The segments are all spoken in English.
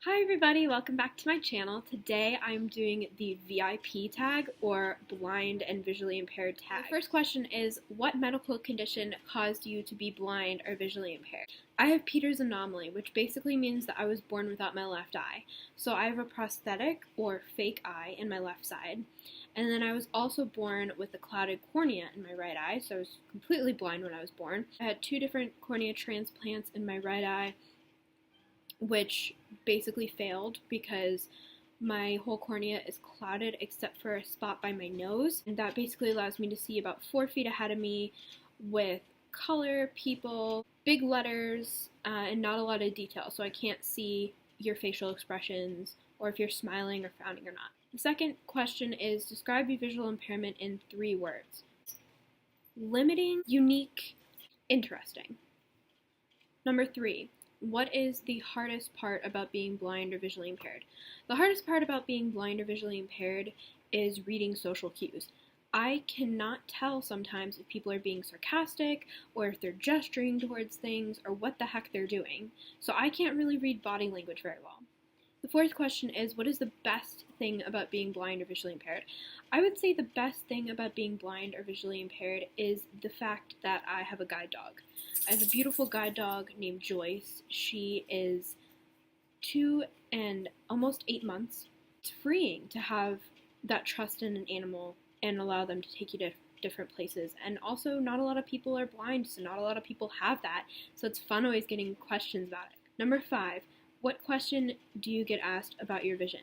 Hi everybody, welcome back to my channel. Today I'm doing the VIP tag, or blind and visually impaired tag. The first question is, what medical condition caused you to be blind or visually impaired? I have Peter's anomaly, which basically means that I was born without my left eye. So I have a prosthetic or fake eye in my left side. And then I was also born with a clouded cornea in my right eye, so I was completely blind when I was born. I had 2 different cornea transplants in my right eye, which basically failed because my whole cornea is clouded except for a spot by my nose, and that basically allows me to see about 4 feet ahead of me with color, people, big letters, and not a lot of detail, so I can't see your facial expressions or if you're smiling or frowning or not. The second question is, describe your visual impairment in 3 words. Limiting, unique, interesting. Number 3. What is the hardest part about being blind or visually impaired? The hardest part about being blind or visually impaired is reading social cues. I cannot tell sometimes if people are being sarcastic or if they're gesturing towards things or what the heck they're doing. So I can't really read body language very well. The fourth question is, what is the best thing about being blind or visually impaired? I would say the best thing about being blind or visually impaired is the fact that I have a guide dog. I have a beautiful guide dog named Joyce. She is 2 and almost 8 months. It's freeing to have that trust in an animal and allow them to take you to different places. And also, not a lot of people are blind, so not a lot of people have that. So it's fun always getting questions about it. Number 5. What question do you get asked about your vision?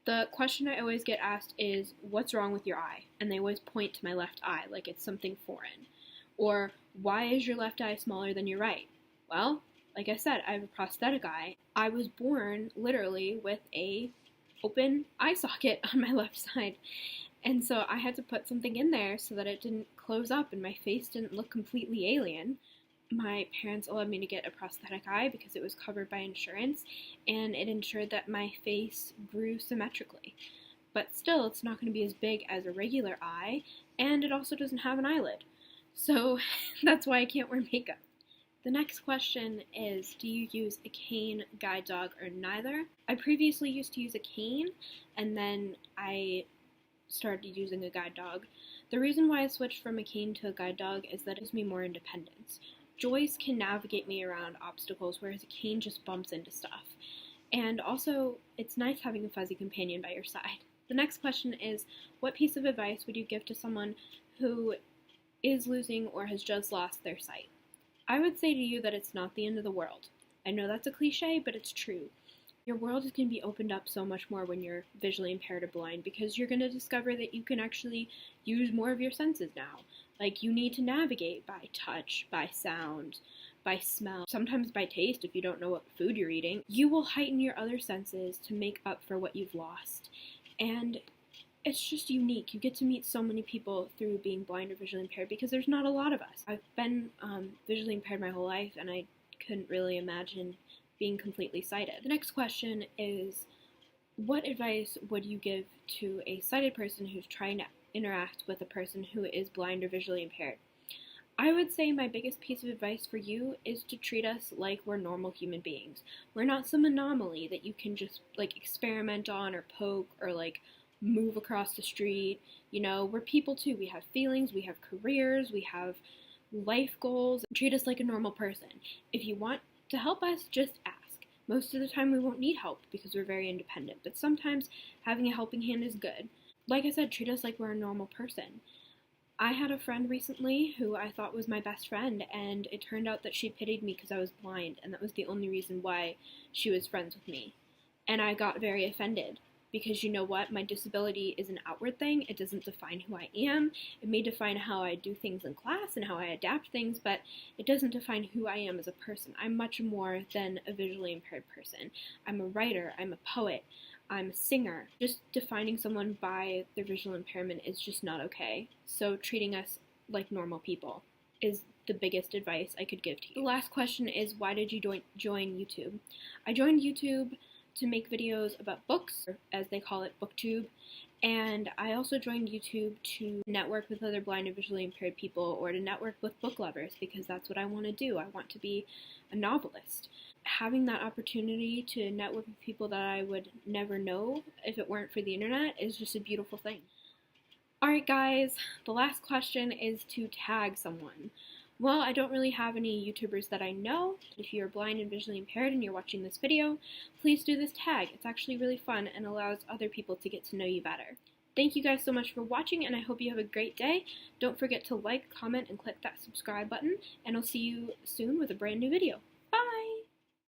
The question I always get asked is, what's wrong with your eye? And they always point to my left eye like it's something foreign. Or, why is your left eye smaller than your right? Well, like I said, I have a prosthetic eye. I was born literally with a open eye socket on my left side. And so I had to put something in there so that it didn't close up and my face didn't look completely alien. My parents allowed me to get a prosthetic eye because it was covered by insurance, and it ensured that my face grew symmetrically. But still, it's not going to be as big as a regular eye, and it also doesn't have an eyelid. So that's why I can't wear makeup. The next question is, do you use a cane, guide dog, or neither? I previously used to use a cane, and then I started using a guide dog. The reason why I switched from a cane to a guide dog is that it gives me more independence. Joyce can navigate me around obstacles, whereas a cane just bumps into stuff. And also, it's nice having a fuzzy companion by your side. The next question is, what piece of advice would you give to someone who is losing or has just lost their sight? I would say to you that it's not the end of the world. I know that's a cliche, but it's true. Your world is going to be opened up so much more when you're visually impaired or blind, because you're going to discover that you can actually use more of your senses now. Like, you need to navigate by touch, by sound, by smell, sometimes by taste if you don't know what food you're eating. You will heighten your other senses to make up for what you've lost. And it's just unique. You get to meet so many people through being blind or visually impaired because there's not a lot of us. I've been visually impaired my whole life, and I couldn't really imagine being completely sighted. The next question is, what advice would you give to a sighted person who's trying to interact with a person who is blind or visually impaired? I would say my biggest piece of advice for you is to treat us like we're normal human beings. We're not some anomaly that you can just experiment on or poke or move across the street. You know, we're people too. We have feelings, we have careers, we have life goals. Treat us like a normal person. If you want to help us, just ask. Most of the time we won't need help because we're very independent, but sometimes having a helping hand is good. Like I said, treat us like we're a normal person. I had a friend recently who I thought was my best friend, and it turned out that she pitied me because I was blind, and that was the only reason why she was friends with me. And I got very offended. Because you know what? My disability is an outward thing. It doesn't define who I am. It may define how I do things in class and how I adapt things, but it doesn't define who I am as a person. I'm much more than a visually impaired person. I'm a writer. I'm a poet. I'm a singer. Just defining someone by their visual impairment is just not okay. So treating us like normal people is the biggest advice I could give to you. The last question is, why did you join YouTube? I joined YouTube to make videos about books, or as they call it, booktube. And I also joined YouTube to network with other blind and visually impaired people, or to network with book lovers, because that's what I want to do. I want to be a novelist. Having that opportunity to network with people that I would never know if it weren't for the internet is just a beautiful thing. Alright guys, the last question is to tag someone. Well, I don't really have any YouTubers that I know. If you're blind and visually impaired and you're watching this video, please do this tag. It's actually really fun and allows other people to get to know you better. Thank you guys so much for watching, and I hope you have a great day. Don't forget to like, comment, and click that subscribe button, and I'll see you soon with a brand new video. Bye!